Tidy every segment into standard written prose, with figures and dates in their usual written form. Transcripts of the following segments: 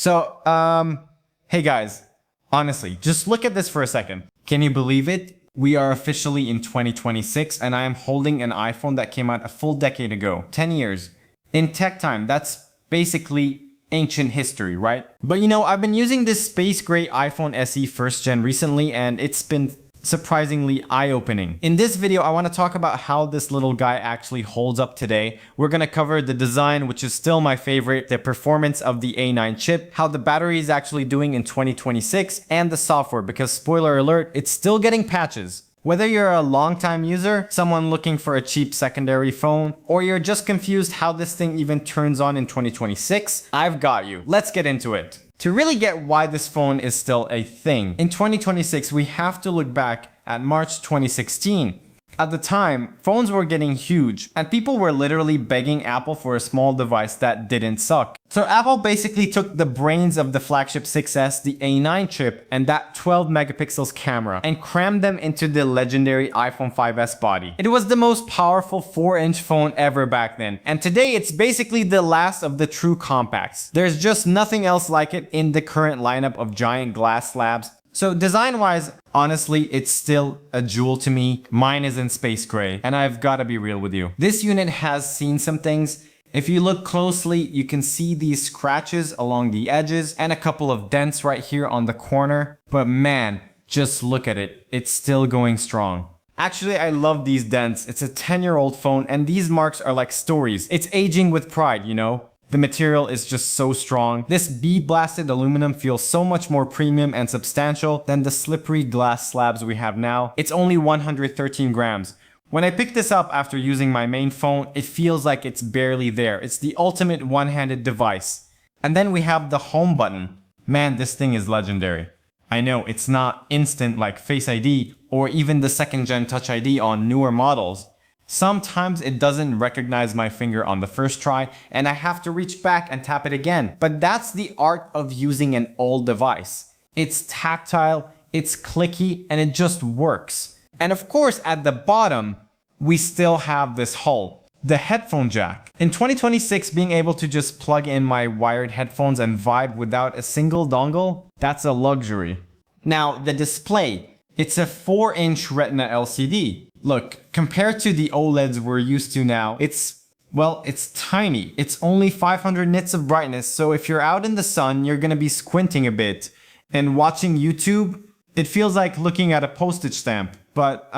Hey guys, honestly, just look at this for a second. Can you believe it? We are officially in 2026 and I am holding an iPhone that came out a full decade ago, 10 years. In tech time, that's basically ancient history, right? But I've been using this space gray iPhone SE first gen recently and it's been surprisingly eye-opening. In this video, I want to talk about how this little guy actually holds up today. We're going to cover the design, which is still my favorite, the performance of the A9 chip, how the battery is actually doing in 2026, and the software, because spoiler alert, it's still getting patches. Whether you're a long-time user, someone looking for a cheap secondary phone, or you're just confused how this thing even turns on in 2026, I've got you. Let's get into it. To really get why this phone is still a thing, in 2026, we have to look back at March 2016. At the time, phones were getting huge, and people were literally begging Apple for a small device that didn't suck. So Apple basically took the brains of the flagship 6S, the A9 chip, and that 12 megapixels camera, and crammed them into the legendary iPhone 5S body. It was the most powerful 4-inch phone ever back then, and today it's basically the last of the true compacts. There's just nothing else like it in the current lineup of giant glass slabs. So design-wise, honestly, it's still a jewel to me. Mine is in space gray, and I've got to be real with you. This unit has seen some things. If you look closely, you can see these scratches along the edges and a couple of dents right here on the corner. But man, just look at it. It's still going strong. Actually, I love these dents. It's a 10-year-old phone, and these marks are like stories. It's aging with pride, The material is just so strong. This bead-blasted aluminum feels so much more premium and substantial than the slippery glass slabs we have now. It's only 113 grams. When I picked this up after using my main phone, it feels like it's barely there. It's the ultimate one-handed device. And then we have the home button. Man, this thing is legendary. I know it's not instant like Face ID or even the second-gen Touch ID on newer models. Sometimes it doesn't recognize my finger on the first try and I have to reach back and tap it again. But that's the art of using an old device. It's tactile, it's clicky, and it just works. And of course, at the bottom, we still have this hull, the headphone jack. In 2026, being able to just plug in my wired headphones and vibe without a single dongle, that's a luxury. Now, the display, it's a 4-inch Retina LCD. Look, compared to the OLEDs we're used to now, it's tiny. It's only 500 nits of brightness, so if you're out in the sun, you're gonna be squinting a bit. And watching YouTube, it feels like looking at a postage stamp. But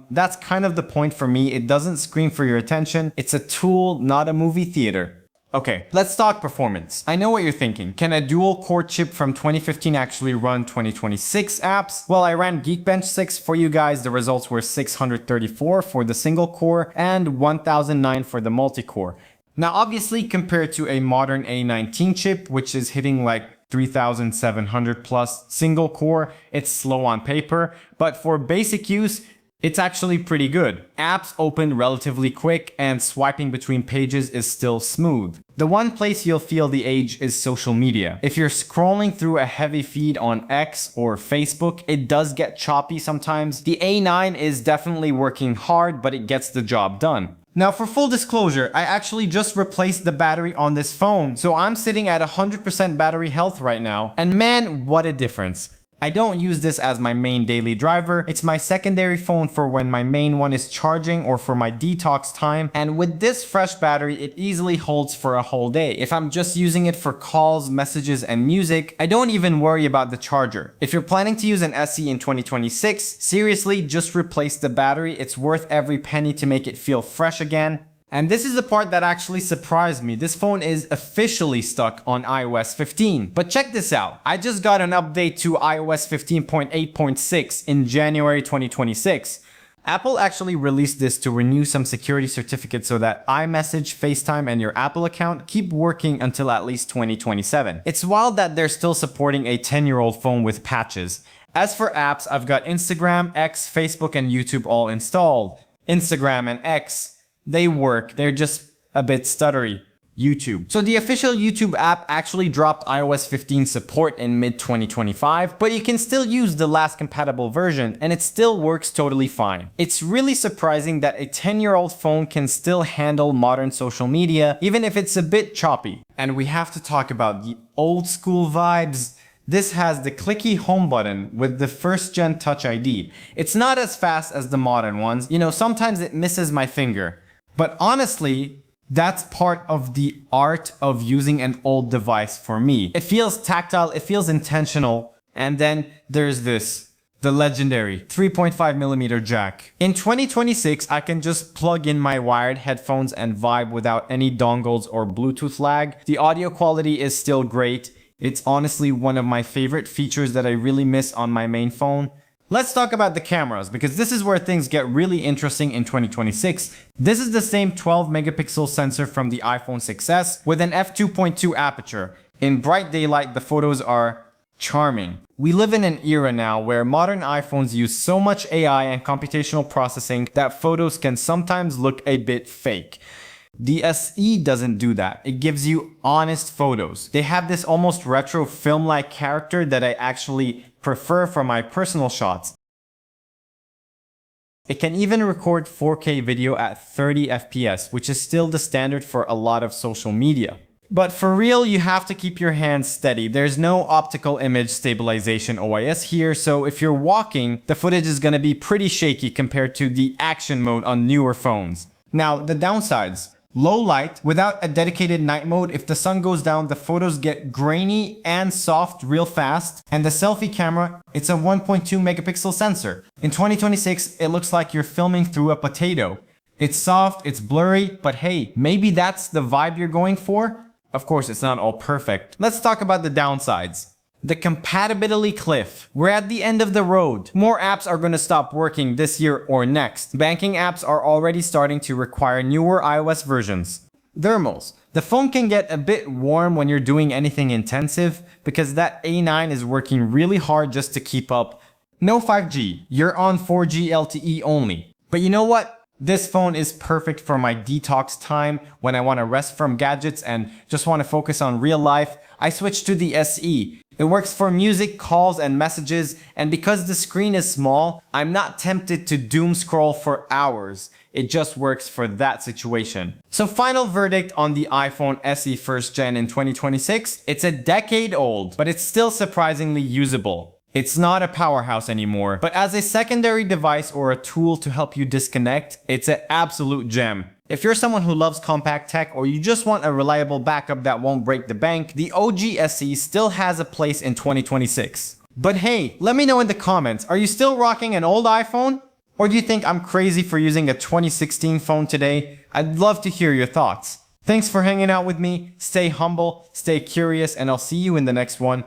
that's kind of the point for me. It doesn't scream for your attention. It's a tool, not a movie theater. Okay, let's talk performance. I know what you're thinking. Can a dual-core chip from 2015 actually run 2026 apps? Well, I ran Geekbench 6 for you guys. The results were 634 for the single core and 1009 for the multi-core. Now, obviously, compared to a modern A19 chip, which is hitting like 3700 plus single core, it's slow on paper, but for basic use, it's actually pretty good. Apps open relatively quick and swiping between pages is still smooth. The one place you'll feel the age is social media. If you're scrolling through a heavy feed on X or Facebook, it does get choppy sometimes. The A9 is definitely working hard, but it gets the job done. Now for full disclosure, I actually just replaced the battery on this phone, so I'm sitting at 100% battery health right now. And man, what a difference. I don't use this as my main daily driver. It's my secondary phone for when my main one is charging or for my detox time. And with this fresh battery, it easily holds for a whole day. If I'm just using it for calls, messages, and music, I don't even worry about the charger. If you're planning to use an SE in 2026, seriously, just replace the battery. It's worth every penny to make it feel fresh again. And this is the part that actually surprised me. This phone is officially stuck on iOS 15. But check this out. I just got an update to iOS 15.8.6 in January 2026. Apple actually released this to renew some security certificates so that iMessage, FaceTime, and your Apple account keep working until at least 2027. It's wild that they're still supporting a 10-year-old phone with patches. As for apps, I've got Instagram, X, Facebook, and YouTube all installed. Instagram and X, they work, they're just a bit stuttery. YouTube. So the official YouTube app actually dropped iOS 15 support in mid-2025, but you can still use the last compatible version and it still works totally fine. It's really surprising that a 10-year-old phone can still handle modern social media, even if it's a bit choppy. And we have to talk about the old school vibes. This has the clicky home button with the first gen Touch ID. It's not as fast as the modern ones. You know, sometimes it misses my finger. But honestly, that's part of the art of using an old device for me. It feels tactile, it feels intentional, and then there's this, the legendary 3.5mm jack. In 2026, I can just plug in my wired headphones and vibe without any dongles or Bluetooth lag. The audio quality is still great. It's honestly one of my favorite features that I really miss on my main phone. Let's talk about the cameras, because this is where things get really interesting in 2026. This is the same 12 megapixel sensor from the iPhone 6s with an f2.2 aperture. In bright daylight, the photos are charming. We live in an era now where modern iPhones use so much AI and computational processing that photos can sometimes look a bit fake. The SE doesn't do that. It gives you honest photos. They have this almost retro film-like character that I actually prefer for my personal shots. It can even record 4K video at 30 FPS, which is still the standard for a lot of social media. But for real, you have to keep your hands steady. There's no optical image stabilization OIS here, so if you're walking, the footage is gonna be pretty shaky compared to the action mode on newer phones. Now, the downsides. Low light, without a dedicated night mode, if the sun goes down, the photos get grainy and soft real fast. And the selfie camera, it's a 1.2 megapixel sensor. In 2026, it looks like you're filming through a potato. It's soft, it's blurry, but hey, maybe that's the vibe you're going for? Of course, it's not all perfect. Let's talk about the downsides. The compatibility cliff. We're at the end of the road. More apps are going to stop working this year or next. Banking apps are already starting to require newer iOS versions. Thermals. The phone can get a bit warm when you're doing anything intensive because that A9 is working really hard just to keep up. No 5G. You're on 4G LTE only. But you know what? This phone is perfect for my detox time when I want to rest from gadgets and just want to focus on real life. I switched to the SE. It works for music, calls, and messages, and because the screen is small, I'm not tempted to doom scroll for hours. It just works for that situation. So final verdict on the iPhone SE first gen in 2026, it's a decade old, but it's still surprisingly usable. It's not a powerhouse anymore, but as a secondary device or a tool to help you disconnect, it's an absolute gem. If you're someone who loves compact tech or you just want a reliable backup that won't break the bank, the OGSE still has a place in 2026. But hey, let me know in the comments, are you still rocking an old iPhone? Or do you think I'm crazy for using a 2016 phone today? I'd love to hear your thoughts. Thanks for hanging out with me, stay humble, stay curious, and I'll see you in the next one.